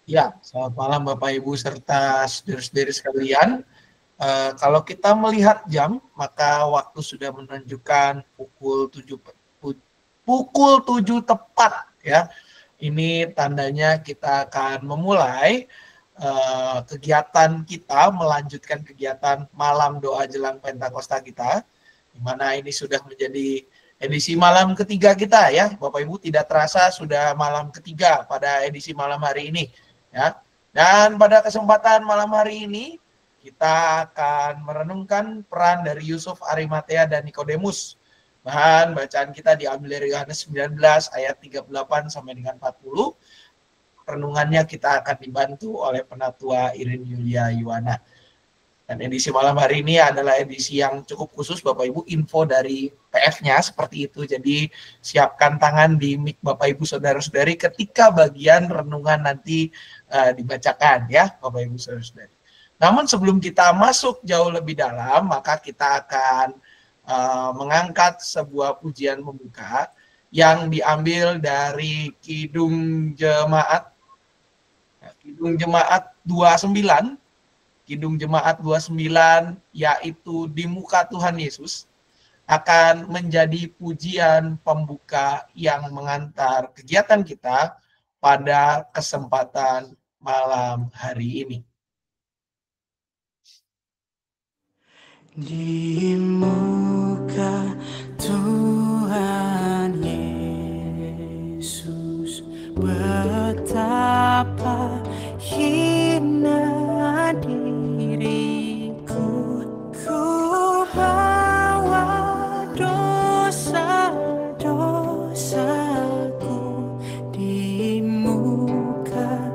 Ya, selamat malam Bapak Ibu serta saudara-saudari sekalian. Kalau kita melihat jam, maka waktu sudah menunjukkan pukul 7 tepat ya. Ini tandanya kita akan memulai kegiatan kita, melanjutkan kegiatan malam doa jelang Pentakosta kita, di mana ini sudah menjadi edisi malam ketiga kita ya, Bapak Ibu, tidak terasa sudah malam ketiga pada edisi malam hari ini ya. Dan pada kesempatan malam hari ini kita akan merenungkan peran dari Yusuf Arimatea dan Nikodemus. Bahan bacaan kita diambil dari Yohanes 19 ayat 38 sampai dengan 40. Renungannya kita akan dibantu oleh Penatua Irin Yulia Yuwana. Dan edisi malam hari ini adalah edisi yang cukup khusus Bapak Ibu, info dari PF-nya seperti itu. Jadi siapkan tangan di mic Bapak Ibu saudara-saudari ketika bagian renungan nanti dibacakan ya Bapak Ibu saudara-saudari. Namun sebelum kita masuk jauh lebih dalam, maka kita akan mengangkat sebuah pujian pembuka yang diambil dari Kidung Jemaat 29, Kidung Jemaat 29, yaitu Di Muka Tuhan Yesus, akan menjadi pujian pembuka yang mengantar kegiatan kita pada kesempatan malam hari ini. Di muka Tuhan Yesus, betapa hina diriku, ku bawa dosa-dosaku di muka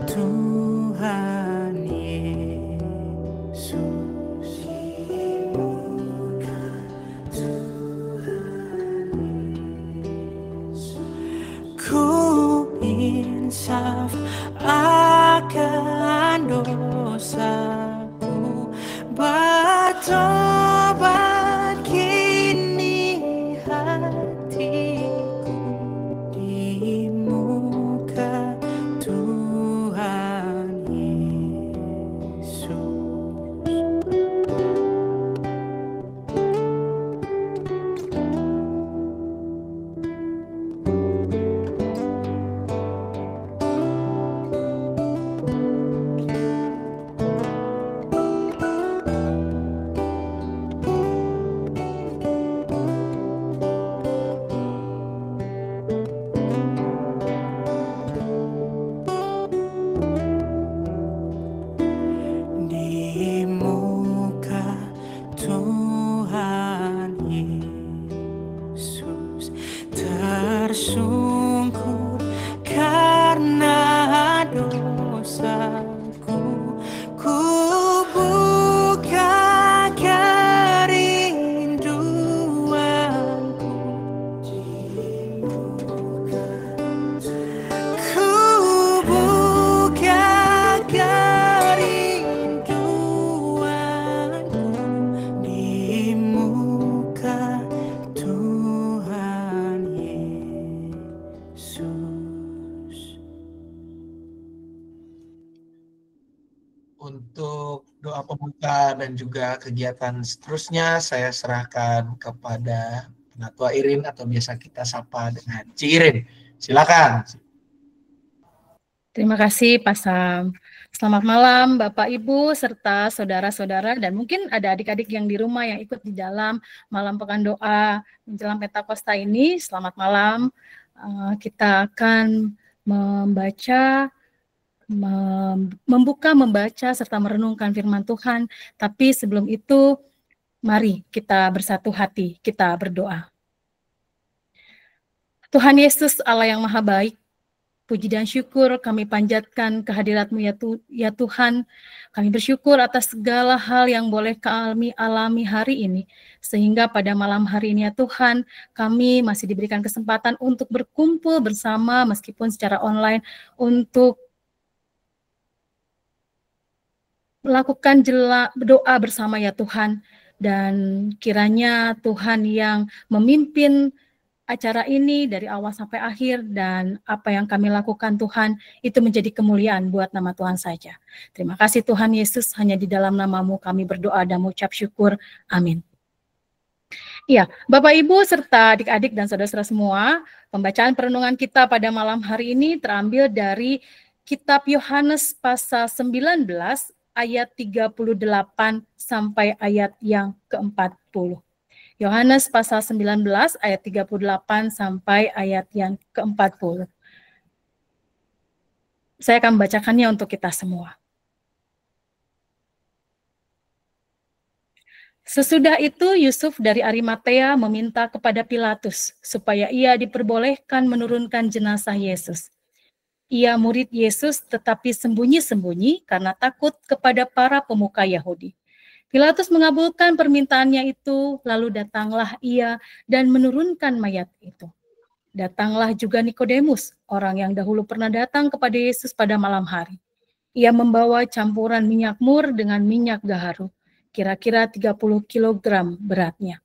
Tuhan Yesus. Ku insaf akan dosaku, bertobat kini hatiku di muka Tuhan Yesus. Di muka Tuhan Yesus tersungkur karena dosaku, ku buka kerinduanku di muka, ku buka kerinduanku di muka Tuhan Yesus. Untuk doa pembuka dan juga kegiatan seterusnya saya serahkan kepada Penatua Irin atau biasa kita sapa dengan Ci Irin. Silakan. Terima kasih Pak Sam. Selamat malam Bapak Ibu serta saudara-saudara dan mungkin ada adik-adik yang di rumah yang ikut di dalam malam pekan doa menjelang Pentakosta ini. Selamat malam. Kita akan membaca serta merenungkan firman Tuhan. Tapi sebelum itu, mari kita bersatu hati, kita berdoa. Tuhan Yesus, Allah yang Maha Baik, puji dan syukur kami panjatkan kehadirat-Mu ya Tuhan. Kami bersyukur atas segala hal yang boleh kami alami hari ini. Sehingga pada malam hari ini ya Tuhan, kami masih diberikan kesempatan untuk berkumpul bersama meskipun secara online untuk melakukan doa bersama ya Tuhan. Dan kiranya Tuhan yang memimpin acara ini dari awal sampai akhir, dan apa yang kami lakukan Tuhan itu menjadi kemuliaan buat nama Tuhan saja. Terima kasih Tuhan Yesus, hanya di dalam nama-Mu kami berdoa dan mengucap syukur. Amin. Iya, Bapak Ibu serta adik-adik dan saudara-saudara semua, pembacaan perenungan kita pada malam hari ini terambil dari Kitab Yohanes pasal 19 ayat 38 sampai ayat yang ke-40. Yohanes pasal 19 ayat 38 sampai ayat yang ke-40. Saya akan membacakannya untuk kita semua. Sesudah itu Yusuf dari Arimatea meminta kepada Pilatus supaya ia diperbolehkan menurunkan jenazah Yesus. Ia murid Yesus tetapi sembunyi-sembunyi karena takut kepada para pemuka Yahudi. Pilatus mengabulkan permintaannya itu, lalu datanglah ia dan menurunkan mayat itu. Datanglah juga Nikodemus, orang yang dahulu pernah datang kepada Yesus pada malam hari. Ia membawa campuran minyak mur dengan minyak gaharu, kira-kira 30 kg beratnya.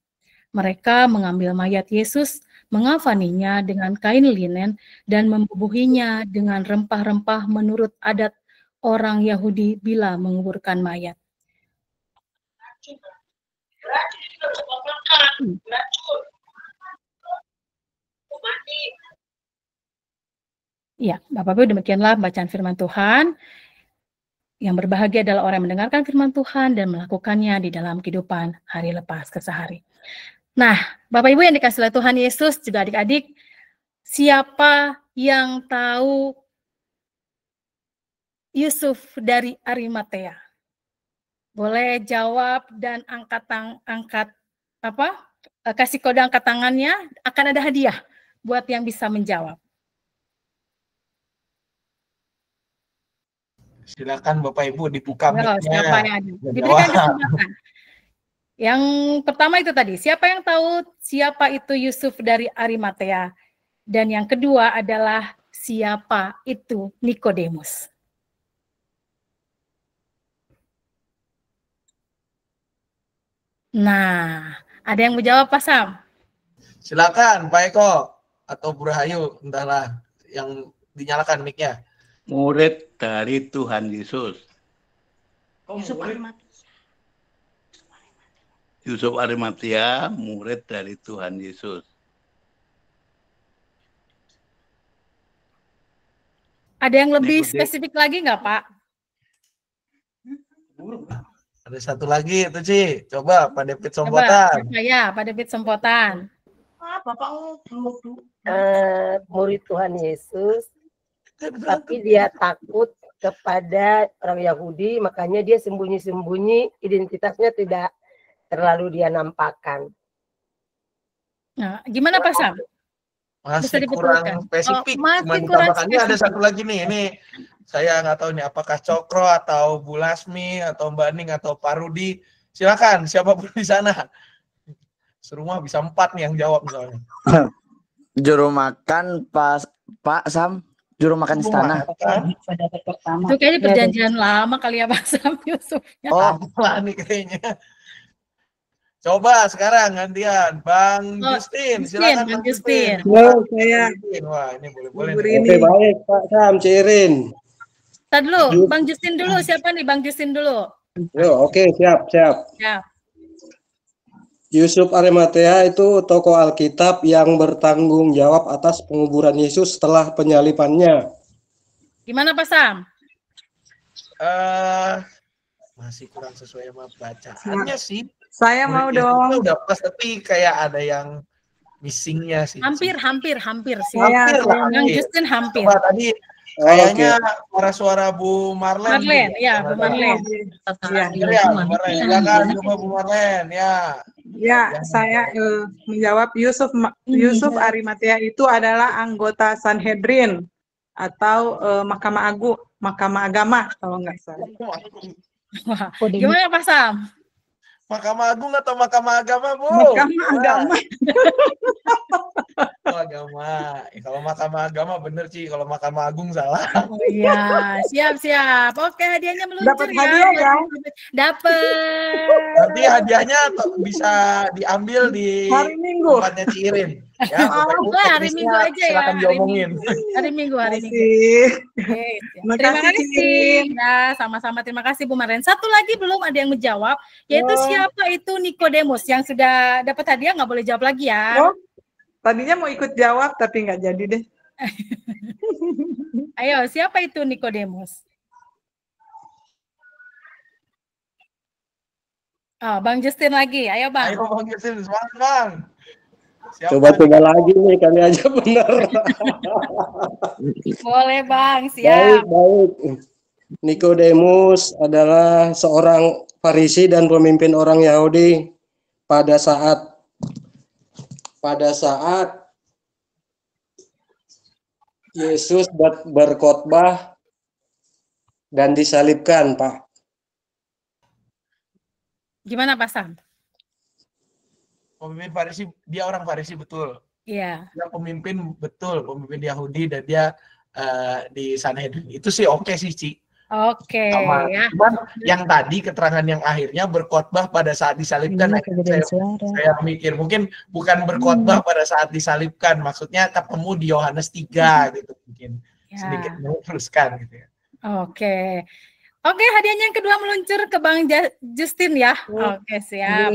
Mereka mengambil mayat Yesus, mengafaninya dengan kain linen, dan membubuhinya dengan rempah-rempah menurut adat orang Yahudi bila menguburkan mayat. Ya, Bapak Ibu, demikianlah bacaan firman Tuhan. Yang berbahagia adalah orang yang mendengarkan firman Tuhan dan melakukannya di dalam kehidupan hari lepas ke sehari. Nah, Bapak Ibu yang dikasihi oleh Tuhan Yesus, juga adik-adik, siapa yang tahu Yusuf dari Arimatea? Boleh jawab dan kasih kode angkat tangannya, akan ada hadiah buat yang bisa menjawab. Silakan Bapak Ibu dibuka Ya, mic-nya. siapa yang ada? Diberikan kesempatan. Yang pertama itu tadi, siapa yang tahu siapa itu Yusuf dari Arimatea? Dan yang kedua adalah siapa itu Nikodemus? Nah, ada yang menjawab Pak Sam? Silakan Pak Eko atau Bu Rahayu, entahlah yang dinyalakan mic-nya. Murid dari Tuhan Yesus. Yusuf Arimatea, murid dari Tuhan Yesus. Ada yang lebih spesifik lagi nggak, Pak? Ada satu lagi itu Ci, coba Pak David Sompotan. Ya, Pak David Sompotan. Murid Tuhan Yesus, tapi dia takut kepada orang Yahudi, makanya dia sembunyi-sembunyi, identitasnya tidak terlalu dia nampakkan. Nah, gimana Pak Sam? Masih kurang spesifik. Masih kurang spesifik. Ada satu lagi nih, ini saya nggak tahu nih apakah Cokro atau Bu Lasmi atau Mbak Ning atau Pak Rudi. Silakan siapapun di sana. Serumah bisa 4 nih yang jawab misalnya. Juru makan Pak Sam, juru makan istana. Itu kayaknya perjanjian lama kali ya Pak Sam Yusufnya. Oh, lah nih kayaknya. Coba sekarang gantian Bang Justin, silakan Bang Justin. Halo, saya. Wah, ini boleh-boleh. Oke, baik Pak Sam, Cirin. Tadi dulu, Bang Justin dulu. Siapa nih Bang Justin dulu? Yo, oke, siap. Ya. Yusuf Arimatea itu tokoh Alkitab yang bertanggung jawab atas penguburan Yesus setelah penyalibannya. Gimana Pak Sam? Masih kurang sesuai sama bacaannya sih. Saya mau dong. Udah pas, tapi kayak ada yang missingnya sih. Hampir sih. Hampir lah. Bang Justin hampir. Coba tadi kayaknya suara Bu Marlen. Marlen, ya Bu Marlen. Ya, silakan coba Bu Marlen, ya. Ya, saya menjawab Yusuf Arimatea itu adalah anggota Sanhedrin atau Mahkamah Agama kalau nggak salah. Wah, gimana Pak Sam? Mahkamah Agung atau Mahkamah Agama, Bu? Mahkamah Agama. Agama. Kalau Mahkamah Agama bener Ci, kalau Mahkamah Agung salah. Oh iya, siap. Oke, hadiahnya meluncur. Dapat hadiah ya? Dapat. Nanti hadiahnya bisa diambil di hari Minggu Minggu. tempatnya Ci Irin. Ya, Bapak Ibu Wah, hari teknisnya Minggu aja ya, silakan hari diomongin. Hari Minggu. Makasih. Oke, Terima terima kasih, kasih. Cirin. Ya, sama-sama terima kasih Bu Maren. Satu lagi belum ada yang menjawab, yaitu Oh. siapa itu Nikodemus yang sudah dapat hadiah, nggak boleh jawab lagi ya. Oh, tadinya mau ikut jawab tapi nggak jadi deh. Ayo, siapa itu Nikodemus? Oh, Bang Justin lagi. Ayo, Bang. Ayo Bang Justin, semangat Bang. Siapa Coba-coba nih? lagi nih, kali aja benar. Boleh, Bang. Baik, Siap. baik. Nikodemus adalah seorang Farisi dan pemimpin orang Yahudi pada saat Yesus berkhotbah dan disalibkan, Pak. Gimana, Pak Sam? Pemimpin Farisi, dia orang Farisi betul. Iya. Dia pemimpin betul, pemimpin Yahudi dan dia di Sanhedrin. Itu sih oke sih, Ci. Oke, Sama. ya. Cuman yang tadi keterangan yang akhirnya berkhotbah pada saat disalibkan, saya mikir mungkin bukan berkhotbah pada saat disalibkan, maksudnya ketemu di Yohanes 3 gitu mungkin. Ya. Sedikit meluruskan gitu ya. Oke. Oke, hadiahnya yang kedua meluncur ke Bang Justin ya. Oke, siap.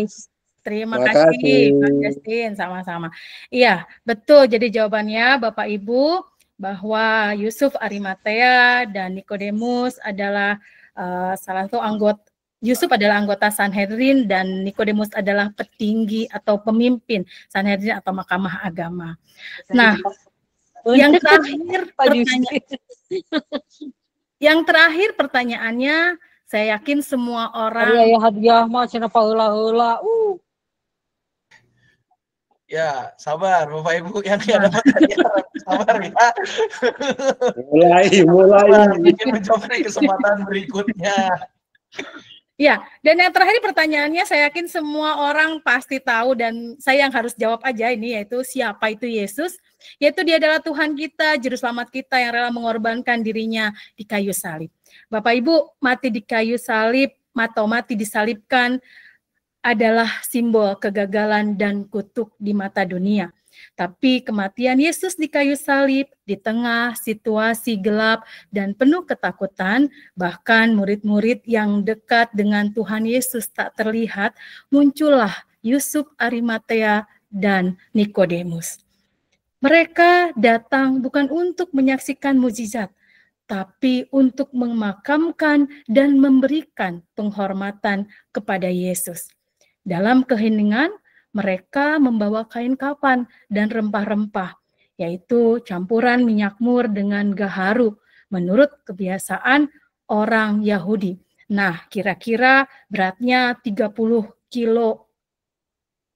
Terima Terima kasih, kasih. Bang Justin. Sama-sama. Iya, betul. Jadi jawabannya Bapak Ibu bahwa Yusuf Arimatea dan Nikodemus adalah salah satu anggota. Yusuf adalah anggota Sanhedrin dan Nikodemus adalah petinggi atau pemimpin Sanhedrin atau Mahkamah Agama. Nah, yang terakhir pertanyaannya, saya yakin semua orang hadiah mah cenah paheula-heula. Ya, sabar Bapak Ibu yang tidak dapat hadiah, sabar ya. Mulai. Ingin mencoba di kesempatan berikutnya. Ya, dan yang terakhir pertanyaannya saya yakin semua orang pasti tahu dan saya yang harus jawab aja ini, yaitu siapa itu Yesus? Yaitu dia adalah Tuhan kita, juru selamat kita yang rela mengorbankan dirinya di kayu salib. Bapak Ibu, mati di kayu salib atau mati disalibkan adalah simbol kegagalan dan kutuk di mata dunia. Tapi kematian Yesus di kayu salib di tengah situasi gelap dan penuh ketakutan, bahkan murid-murid yang dekat dengan Tuhan Yesus tak terlihat, muncullah Yusuf Arimatea dan Nikodemus. Mereka datang bukan untuk menyaksikan mukjizat, tapi untuk memakamkan dan memberikan penghormatan kepada Yesus. Dalam keheningan, mereka membawa kain kafan dan rempah-rempah, yaitu campuran minyak mur dengan gaharu, menurut kebiasaan orang Yahudi. Nah, kira-kira beratnya 30 kilo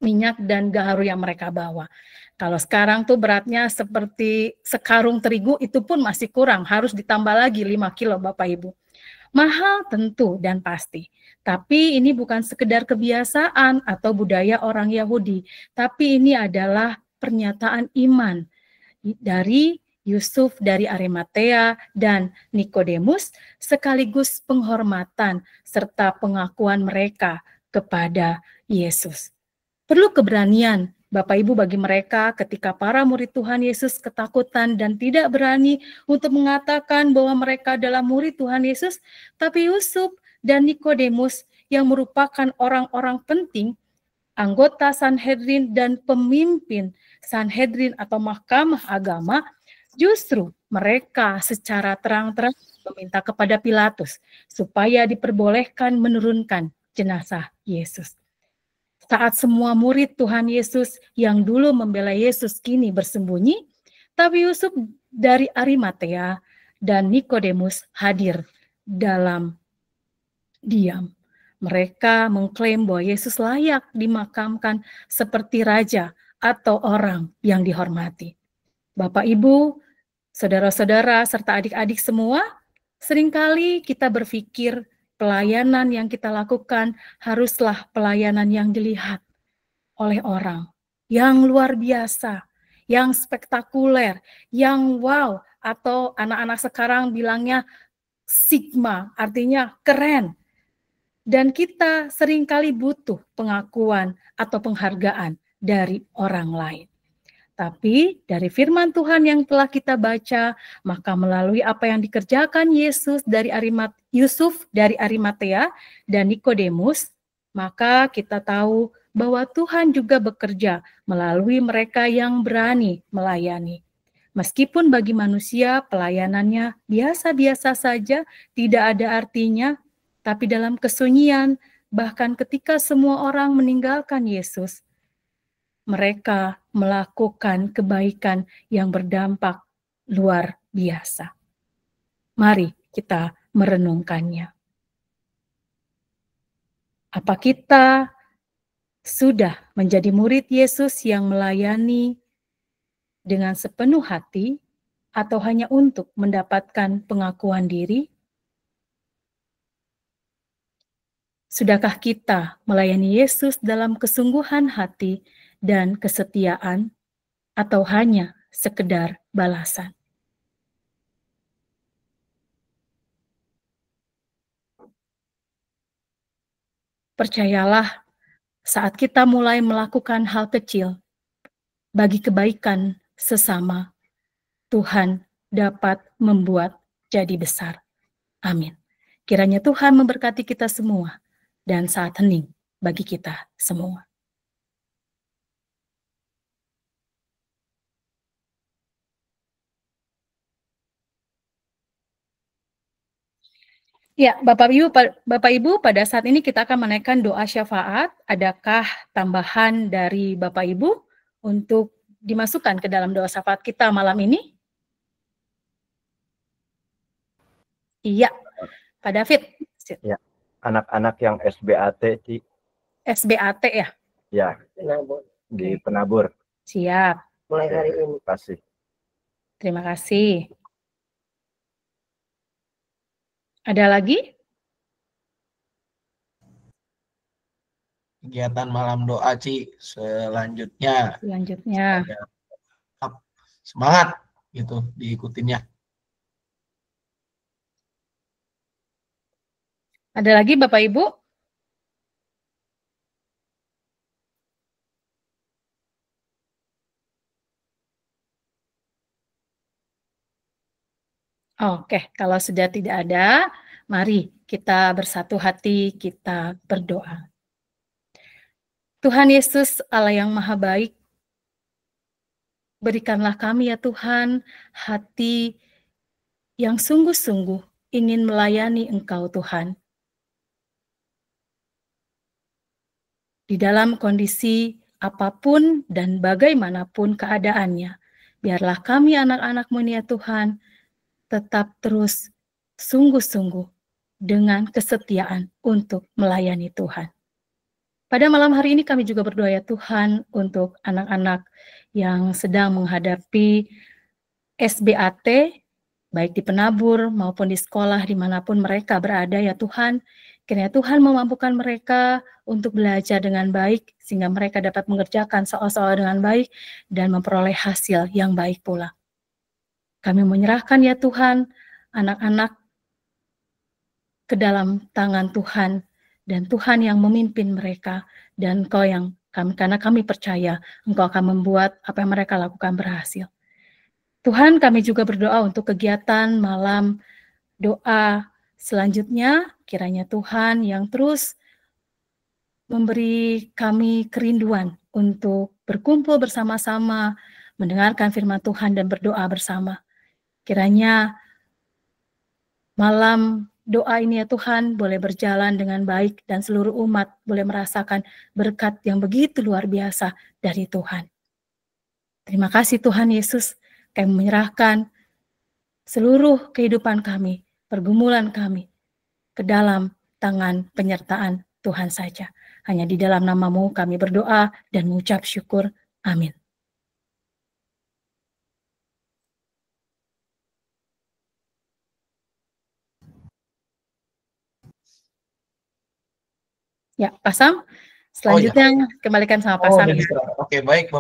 minyak dan gaharu yang mereka bawa. Kalau sekarang tuh beratnya seperti sekarung terigu, itu pun masih kurang, harus ditambah lagi 5 kilo Bapak Ibu. Mahal tentu dan pasti, tapi ini bukan sekedar kebiasaan atau budaya orang Yahudi, tapi ini adalah pernyataan iman dari Yusuf dari Arimatea dan Nikodemus, sekaligus penghormatan serta pengakuan mereka kepada Yesus. Perlu keberanian Bapak Ibu bagi mereka ketika para murid Tuhan Yesus ketakutan dan tidak berani untuk mengatakan bahwa mereka adalah murid Tuhan Yesus, tapi Yusuf dan Nikodemus yang merupakan orang-orang penting, anggota Sanhedrin dan pemimpin Sanhedrin atau Mahkamah Agama, justru mereka secara terang-terang meminta kepada Pilatus supaya diperbolehkan menurunkan jenazah Yesus. Saat semua murid Tuhan Yesus yang dulu membela Yesus kini bersembunyi, tapi Yusuf dari Arimatea dan Nikodemus hadir dalam diam. Mereka mengklaim bahwa Yesus layak dimakamkan seperti raja atau orang yang dihormati. Bapak, Ibu, saudara-saudara, serta adik-adik semua, seringkali kita berpikir pelayanan yang kita lakukan haruslah pelayanan yang dilihat oleh orang, yang luar biasa, yang spektakuler, yang wow, atau anak-anak sekarang bilangnya sigma, artinya keren. Dan kita seringkali butuh pengakuan atau penghargaan dari orang lain. Tapi dari firman Tuhan yang telah kita baca, maka melalui apa yang dikerjakan Yusuf dari Arimatea dan Nikodemus, maka kita tahu bahwa Tuhan juga bekerja melalui mereka yang berani melayani. Meskipun bagi manusia pelayanannya biasa-biasa saja, tidak ada artinya, tapi dalam kesunyian, bahkan ketika semua orang meninggalkan Yesus, mereka melakukan kebaikan yang berdampak luar biasa. Mari kita merenungkannya. Apa kita sudah menjadi murid Yesus yang melayani dengan sepenuh hati atau hanya untuk mendapatkan pengakuan diri? Sudahkah kita melayani Yesus dalam kesungguhan hati dan kesetiaan, atau hanya sekedar balasan? Percayalah, saat kita mulai melakukan hal kecil bagi kebaikan sesama, Tuhan dapat membuat jadi besar. Amin. Kiranya Tuhan memberkati kita semua dan saat hening bagi kita semua. Ya, Bapak Ibu, pada saat ini kita akan menaikkan doa syafaat. Adakah tambahan dari Bapak Ibu untuk dimasukkan ke dalam doa syafaat kita malam ini? Iya, Pak David. Ya, anak-anak yang SBAT, Ci. SBAT ya? Ya, di Penabur. Siap. Mulai hari ini. Terima kasih. Terima kasih. Ada lagi? Kegiatan malam doa, Ci, selanjutnya. Semangat gitu diikutinnya. Ada lagi Bapak Ibu? Oke, kalau sudah tidak ada, mari kita bersatu hati, kita berdoa. Tuhan Yesus, Allah yang Maha Baik, berikanlah kami ya Tuhan, hati yang sungguh-sungguh ingin melayani Engkau Tuhan. Di dalam kondisi apapun dan bagaimanapun keadaannya, biarlah kami anak-anak-Mu ya Tuhan, tetap terus sungguh-sungguh dengan kesetiaan untuk melayani Tuhan. Pada malam hari ini kami juga berdoa ya Tuhan untuk anak-anak yang sedang menghadapi SBAT, baik di Penabur maupun di sekolah dimanapun mereka berada ya Tuhan. Kiranya Tuhan memampukan mereka untuk belajar dengan baik, sehingga mereka dapat mengerjakan soal-soal dengan baik dan memperoleh hasil yang baik pula. Kami menyerahkan ya Tuhan, anak-anak ke dalam tangan Tuhan, dan Tuhan yang memimpin mereka, dan Engkau yang karena kami percaya Engkau akan membuat apa yang mereka lakukan berhasil. Tuhan, kami juga berdoa untuk kegiatan malam doa selanjutnya, kiranya Tuhan yang terus memberi kami kerinduan untuk berkumpul bersama-sama, mendengarkan firman Tuhan dan berdoa bersama. Kiranya malam doa ini ya Tuhan boleh berjalan dengan baik dan seluruh umat boleh merasakan berkat yang begitu luar biasa dari Tuhan. Terima kasih Tuhan Yesus, kami menyerahkan seluruh kehidupan kami, pergumulan kami ke dalam tangan penyertaan Tuhan saja. Hanya di dalam nama-Mu kami berdoa dan mengucap syukur. Amin. Ya, Pak Sam, selanjutnya kembalikan sama Pak Sam. Oke, baik.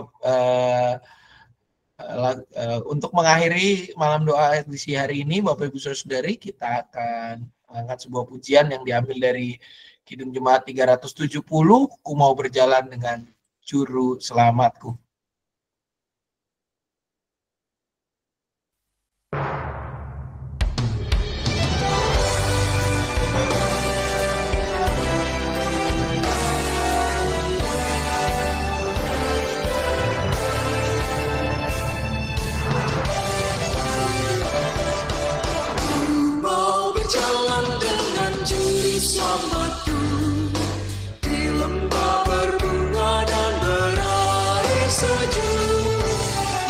Untuk mengakhiri malam doa edisi hari ini, Bapak Ibu Saudari, kita akan mengangkat sebuah pujian yang diambil dari Kidung Jemaat 370, Ku Mau Berjalan Dengan Juru Selamatku. Mau berjalan dengan juru selamatku di lembah berbunga dan berair sejuk.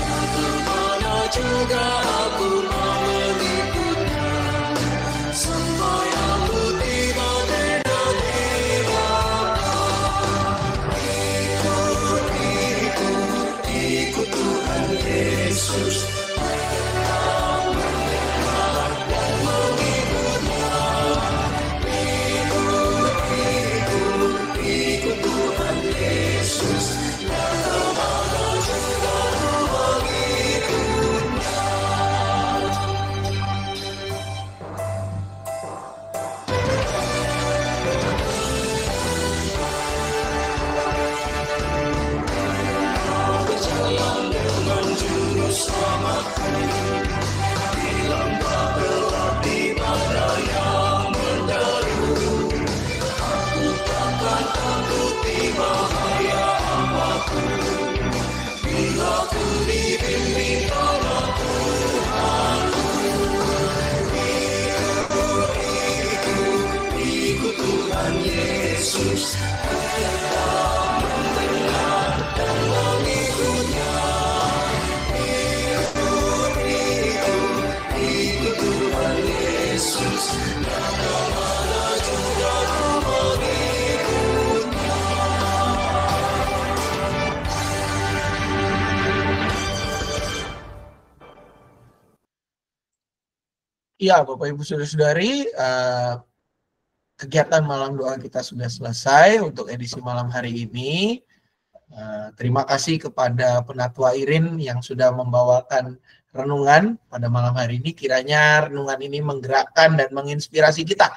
Nah, kemana juga aku mau mengikutnya. Sembahyang putih bendera dibakar. Ikut Tuhan Yesus. Ya, Bapak Ibu Saudara-saudari, kegiatan malam doa kita sudah selesai untuk edisi malam hari ini. Terima kasih kepada Penatua Irin yang sudah membawakan renungan pada malam hari ini. Kiranya renungan ini menggerakkan dan menginspirasi kita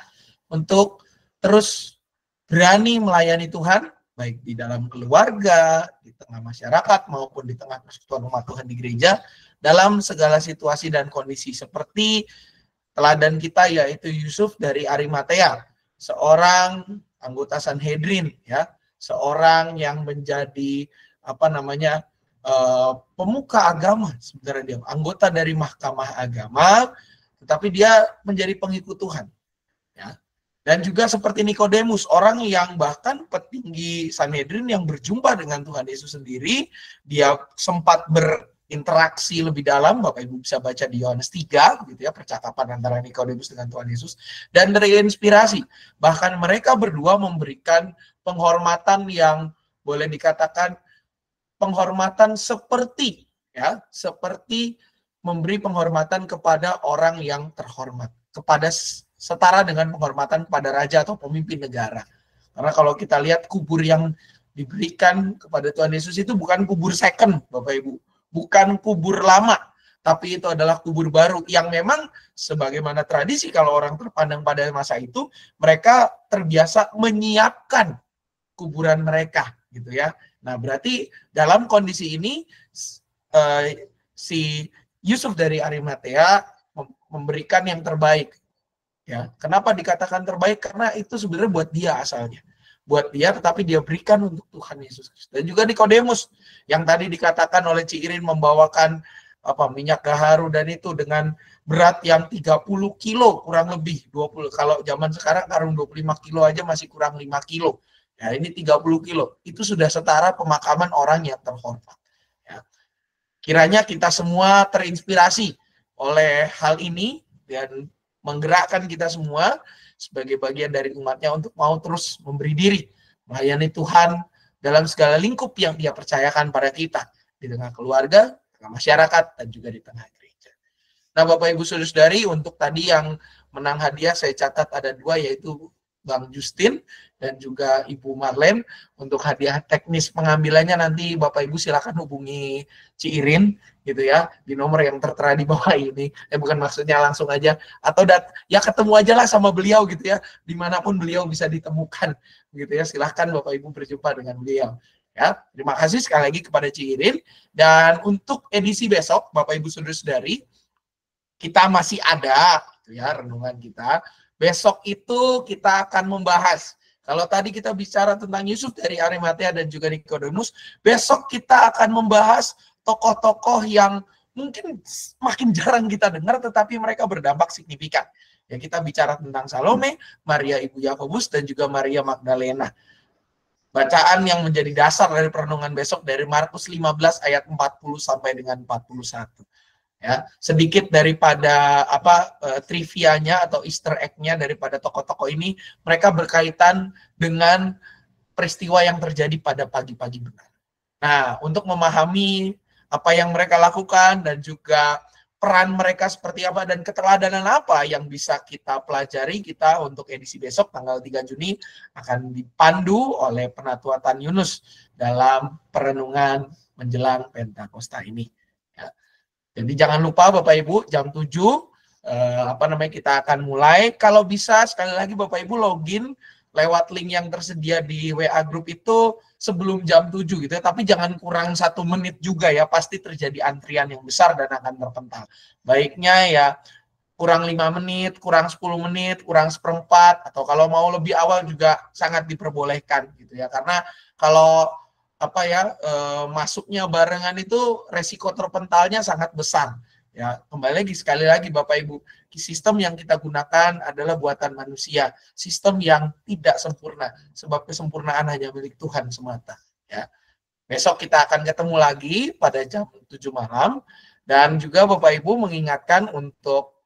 untuk terus berani melayani Tuhan, baik di dalam keluarga, di tengah masyarakat, maupun di tengah persekutuan umat Tuhan di gereja, dalam segala situasi dan kondisi, seperti teladan kita yaitu Yusuf dari Arimatea, seorang anggota Sanhedrin, ya, seorang yang menjadi pemuka agama, sebenarnya dia anggota dari Mahkamah Agama, tetapi dia menjadi pengikut Tuhan, ya. Dan juga seperti Nikodemus, orang yang bahkan petinggi Sanhedrin yang berjumpa dengan Tuhan Yesus sendiri, dia sempat berinteraksi lebih dalam. Bapak Ibu bisa baca di Yohanes 3, gitu ya, percakapan antara Nikodemus dengan Tuhan Yesus, dan terinspirasi. Bahkan mereka berdua memberikan penghormatan yang boleh dikatakan penghormatan seperti, ya, seperti memberi penghormatan kepada orang yang terhormat, kepada setara dengan penghormatan kepada raja atau pemimpin negara. Karena kalau kita lihat kubur yang diberikan kepada Tuhan Yesus itu bukan kubur second, Bapak Ibu, bukan kubur lama, tapi itu adalah kubur baru yang memang sebagaimana tradisi kalau orang terpandang pada masa itu, mereka terbiasa menyiapkan kuburan mereka, gitu ya. Nah, berarti dalam kondisi ini si Yusuf dari Arimatea memberikan yang terbaik. Ya, kenapa dikatakan terbaik? Karena itu sebenarnya buat dia asalnya. Buat dia, tetapi dia berikan untuk Tuhan Yesus Kristus. Dan juga Nikodemus yang tadi dikatakan oleh Ci Irin membawakan minyak gaharu, dan itu dengan berat yang 30 kilo kurang lebih 20. Kalau zaman sekarang karung 25 kilo aja masih kurang 5 kilo. Ya, ini 30 kilo. Itu sudah setara pemakaman orang yang terhormat. Ya. Kiranya kita semua terinspirasi oleh hal ini dan menggerakkan kita semua sebagai bagian dari umatnya untuk mau terus memberi diri, melayani Tuhan dalam segala lingkup yang Dia percayakan pada kita, di tengah keluarga, di tengah masyarakat, dan juga di tengah gereja. Nah, Bapak Ibu Saudara-saudari, untuk tadi yang menang hadiah saya catat ada 2, yaitu Bang Justin dan juga Ibu Marlene. Untuk hadiah teknis pengambilannya nanti Bapak Ibu silakan hubungi Ci Irin, gitu ya, di nomor yang tertera di bawah ini. Bukan maksudnya langsung aja, atau ya ketemu aja lah sama beliau, gitu ya, dimanapun beliau bisa ditemukan, gitu ya. Silahkan Bapak Ibu berjumpa dengan beliau. Ya, terima kasih sekali lagi kepada Ci Irin. Dan untuk edisi besok, Bapak Ibu Saudara-saudari, kita masih ada ya renungan kita. Besok itu kita akan membahas. Kalau tadi kita bicara tentang Yusuf dari Arimatea dan juga Nikodemus, besok kita akan membahas tokoh-tokoh yang mungkin makin jarang kita dengar, tetapi mereka berdampak signifikan. Ya, kita bicara tentang Salome, Maria Ibu Yakobus, dan juga Maria Magdalena. Bacaan yang menjadi dasar dari perenungan besok dari Markus 15 ayat 40 sampai dengan 41. Ya, sedikit daripada trivianya atau Easter egg-nya daripada tokoh-tokoh ini, mereka berkaitan dengan peristiwa yang terjadi pada pagi-pagi benar. Nah, untuk memahami apa yang mereka lakukan dan juga peran mereka seperti apa dan keteladanan apa yang bisa kita pelajari, kita untuk edisi besok tanggal 3 Juni akan dipandu oleh Penatua Tan Yunus dalam perenungan menjelang Pentakosta ini. Ya. Jadi jangan lupa Bapak Ibu jam 7 kita akan mulai. Kalau bisa sekali lagi Bapak Ibu login lewat link yang tersedia di WA Group itu sebelum jam 7 gitu ya, tapi jangan kurang 1 menit juga ya, pasti terjadi antrian yang besar dan akan terpental. Baiknya ya kurang 5 menit, kurang 10 menit, kurang seperempat, atau kalau mau lebih awal juga sangat diperbolehkan gitu ya, karena kalau masuknya barengan itu resiko terpentalnya sangat besar. Ya, kembali lagi sekali lagi Bapak Ibu, sistem yang kita gunakan adalah buatan manusia, sistem yang tidak sempurna, sebab kesempurnaan hanya milik Tuhan semata. Ya. Besok kita akan ketemu lagi pada jam 7 malam, dan juga Bapak Ibu mengingatkan untuk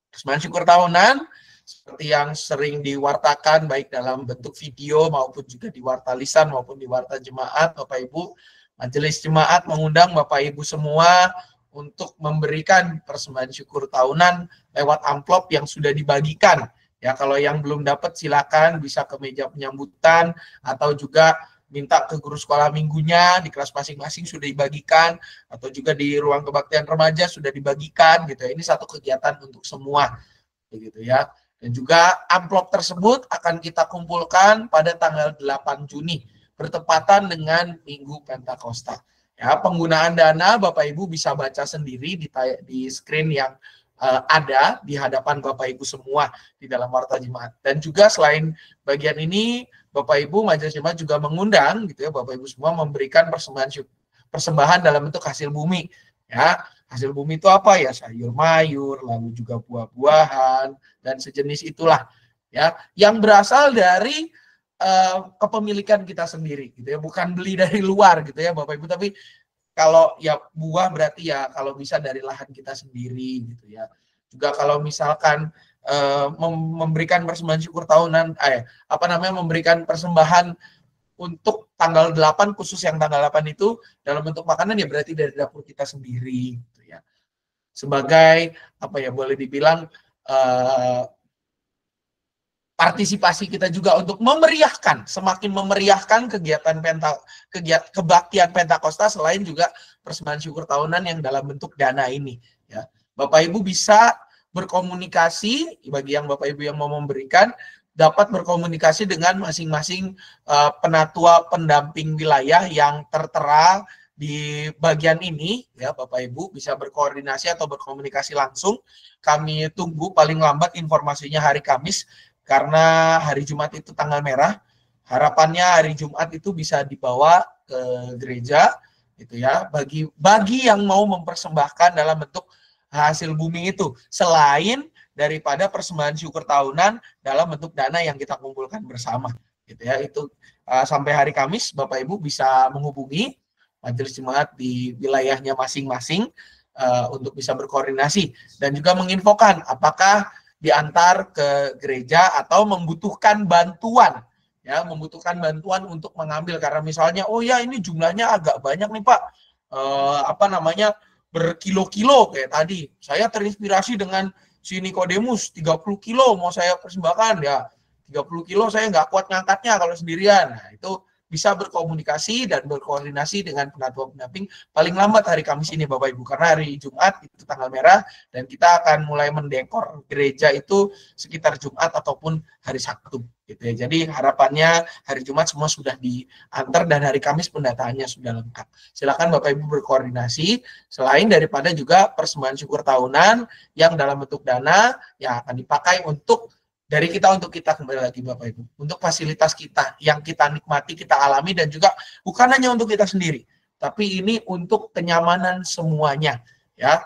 persembahan syukur tahunan, seperti yang sering diwartakan baik dalam bentuk video maupun juga di warta lisan maupun di warta jemaat. Bapak Ibu, Majelis Jemaat mengundang Bapak Ibu semua untuk memberikan persembahan syukur tahunan lewat amplop yang sudah dibagikan. Ya, kalau yang belum dapat silakan bisa ke meja penyambutan atau juga minta ke guru sekolah minggunya di kelas masing-masing sudah dibagikan, atau juga di ruang kebaktian remaja sudah dibagikan gitu ya. Ini satu kegiatan untuk semua begitu ya. Dan juga amplop tersebut akan kita kumpulkan pada tanggal 8 Juni bertepatan dengan Minggu Pentakosta. Ya, penggunaan dana Bapak Ibu bisa baca sendiri di screen yang ada di hadapan Bapak Ibu semua di dalam warta jemaat. Dan juga selain bagian ini, Bapak Ibu Majelis Jemaat juga mengundang gitu ya Bapak Ibu semua memberikan persembahan dalam bentuk hasil bumi. Ya, hasil bumi itu apa ya? Sayur mayur, lalu juga buah-buahan dan sejenis itulah. Ya, yang berasal dari kepemilikan kita sendiri gitu ya, bukan beli dari luar gitu ya Bapak Ibu, tapi kalau ya buah berarti ya kalau bisa dari lahan kita sendiri gitu ya. Juga kalau misalkan memberikan persembahan syukur tahunan memberikan persembahan untuk tanggal 8 khusus yang tanggal 8 itu dalam bentuk makanan ya berarti dari dapur kita sendiri gitu ya. Sebagai boleh dibilang partisipasi kita juga untuk memeriahkan, semakin memeriahkan kegiatan kebaktian Pentakosta selain juga persembahan syukur tahunan yang dalam bentuk dana ini. Ya, Bapak Ibu bisa berkomunikasi bagi yang Bapak Ibu yang mau memberikan dapat berkomunikasi dengan masing-masing penatua pendamping wilayah yang tertera di bagian ini ya Bapak Ibu bisa berkoordinasi atau berkomunikasi langsung. Kami tunggu paling lambat informasinya hari Kamis. Karena hari Jumat itu tanggal merah, harapannya hari Jumat itu bisa dibawa ke gereja, gitu ya. Bagi yang mau mempersembahkan dalam bentuk hasil bumi itu, selain daripada persembahan syukur tahunan dalam bentuk dana yang kita kumpulkan bersama, gitu ya. Itu sampai hari Kamis, Bapak Ibu bisa menghubungi Majelis Jemaat di wilayahnya masing-masing untuk bisa berkoordinasi dan juga menginfokan apakah diantar ke gereja atau membutuhkan bantuan ya, membutuhkan bantuan untuk mengambil karena misalnya oh ya ini jumlahnya agak banyak nih Pak, berkilo-kilo kayak tadi saya terinspirasi dengan si Nikodemus 30 kilo mau saya persembahkan ya, 30 kilo saya nggak kuat ngangkatnya kalau sendirian. Nah itu bisa berkomunikasi dan berkoordinasi dengan penatua pendamping paling lambat hari Kamis ini Bapak Ibu, karena hari Jumat itu tanggal merah dan kita akan mulai mendekor gereja itu sekitar Jumat ataupun hari Sabtu gitu ya. Jadi harapannya hari Jumat semua sudah diantar dan hari Kamis pendataannya sudah lengkap. Silakan Bapak Ibu berkoordinasi, selain daripada juga persembahan syukur tahunan yang dalam bentuk dana yang akan dipakai untuk dari kita untuk kita, kembali lagi Bapak Ibu, untuk fasilitas kita yang kita nikmati, kita alami, dan juga bukan hanya untuk kita sendiri, tapi ini untuk kenyamanan semuanya, ya.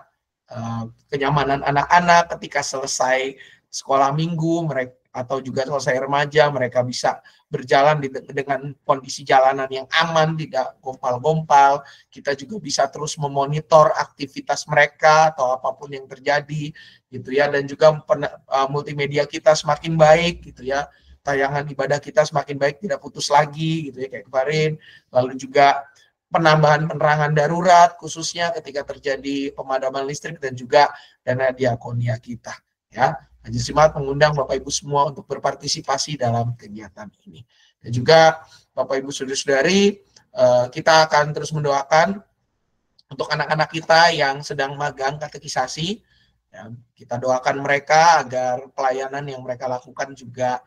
Kenyamanan anak-anak ketika selesai sekolah minggu, mereka atau juga selesai remaja, mereka bisa berjalan dengan kondisi jalanan yang aman, tidak gompal-gompal. Kita juga bisa terus memonitor aktivitas mereka atau apapun yang terjadi, gitu ya. Dan juga multimedia kita semakin baik, gitu ya. Tayangan ibadah kita semakin baik, tidak putus lagi, gitu ya, kayak kemarin. Lalu juga penambahan penerangan darurat, khususnya ketika terjadi pemadaman listrik, dan juga dana diakonia kita, ya. Majelis Jemaat mengundang Bapak Ibu semua untuk berpartisipasi dalam kegiatan ini. Dan juga Bapak Ibu saudara-saudari, kita akan terus mendoakan untuk anak-anak kita yang sedang magang katekisasi. Ya, kita doakan mereka agar pelayanan yang mereka lakukan juga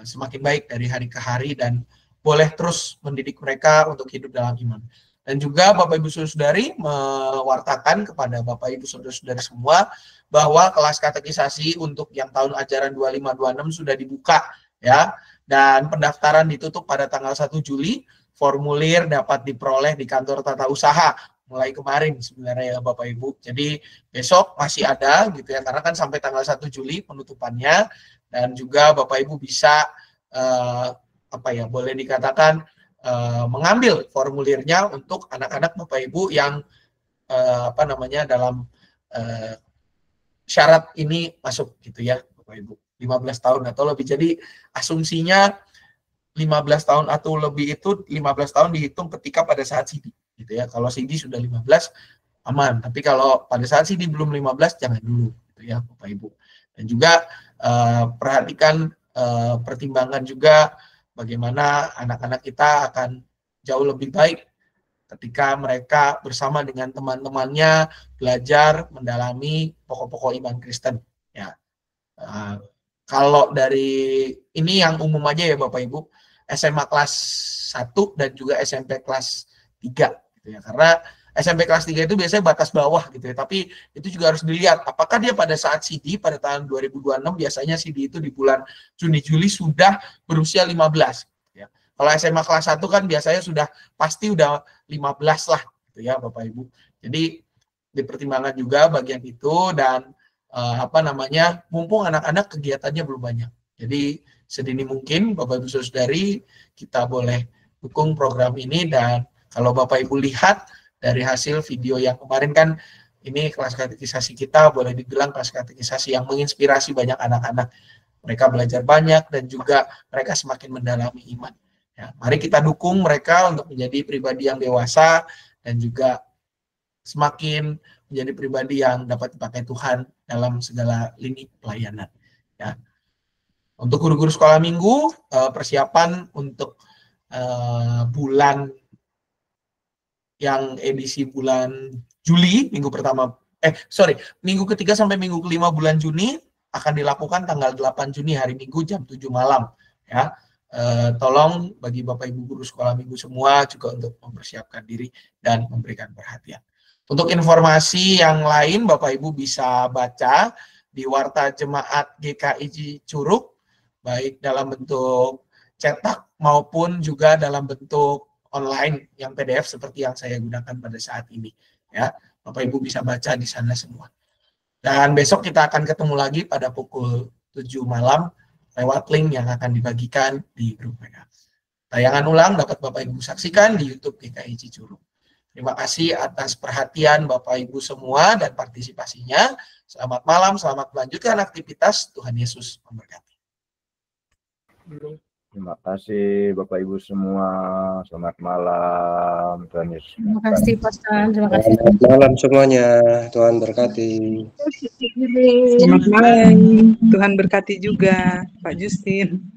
semakin baik dari hari ke hari dan boleh terus mendidik mereka untuk hidup dalam iman. Dan juga Bapak Ibu saudara-saudari mewartakan kepada Bapak Ibu saudara-saudari semua bahwa kelas katekisasi untuk yang tahun ajaran 25-26 sudah dibuka, ya. Dan pendaftaran ditutup pada tanggal 1 Juli. Formulir dapat diperoleh di kantor tata usaha mulai kemarin sebenarnya ya Bapak Ibu. Jadi besok masih ada gitu ya, karena kan sampai tanggal 1 Juli penutupannya. Dan juga Bapak Ibu bisa boleh dikatakan mengambil formulirnya untuk anak-anak Bapak Ibu yang dalam syarat ini masuk gitu ya Bapak Ibu, 15 tahun atau lebih. Jadi asumsinya 15 tahun atau lebih itu 15 tahun dihitung ketika pada saat CD gitu ya. Kalau CD sudah 15 aman, tapi kalau pada saat CD belum 15 jangan dulu gitu ya Bapak Ibu. Dan juga perhatikan, pertimbangkan juga bagaimana anak-anak kita akan jauh lebih baik ketika mereka bersama dengan teman-temannya belajar mendalami pokok-pokok iman Kristen. Ya, kalau dari ini yang umum aja ya Bapak Ibu, SMA kelas 1 dan juga SMP kelas 3, gitu ya. Karena SMP kelas 3 itu biasanya batas bawah gitu ya, tapi itu juga harus dilihat apakah dia pada saat CD pada tahun 2026, biasanya CD itu di bulan Juni-Juli sudah berusia 15. Kalau SMA kelas 1 kan biasanya sudah pasti udah 15 lah gitu ya Bapak Ibu. Jadi dipertimbangkan juga bagian itu. Dan mumpung anak-anak kegiatannya belum banyak. Jadi sedini mungkin Bapak Ibu saudari kita boleh dukung program ini. Dan kalau Bapak Ibu lihat dari hasil video yang kemarin kan, ini kelas katekisasi kita boleh dibilang kelas katekisasi yang menginspirasi banyak anak-anak. Mereka belajar banyak dan juga mereka semakin mendalami iman. Ya, mari kita dukung mereka untuk menjadi pribadi yang dewasa dan juga semakin menjadi pribadi yang dapat dipakai Tuhan dalam segala lini pelayanan. Ya. Untuk guru-guru sekolah minggu, persiapan untuk bulan yang edisi bulan Juli, minggu ketiga sampai minggu kelima bulan Juni akan dilakukan tanggal 8 Juni hari Minggu jam 7 malam. Ya. Tolong bagi Bapak Ibu guru sekolah minggu semua juga untuk mempersiapkan diri dan memberikan perhatian. Untuk informasi yang lain Bapak Ibu bisa baca di Warta Jemaat GKI Curug, baik dalam bentuk cetak maupun juga dalam bentuk online yang PDF seperti yang saya gunakan pada saat ini. Ya, Bapak Ibu bisa baca di sana semua. Dan besok kita akan ketemu lagi pada pukul 7 malam lewat link yang akan dibagikan di grup WA. Tayangan ulang dapat Bapak Ibu saksikan di YouTube GKI Curug. Terima kasih atas perhatian Bapak Ibu semua dan partisipasinya. Selamat malam, selamat melanjutkan aktivitas. Tuhan Yesus memberkati. Terima kasih Bapak Ibu semua. Selamat malam. Tuhan Yesus. Terima kasih Pak Stan. Terima kasih. Selamat malam semuanya. Tuhan berkati. Selamat malam. Tuhan berkati juga Pak Justin.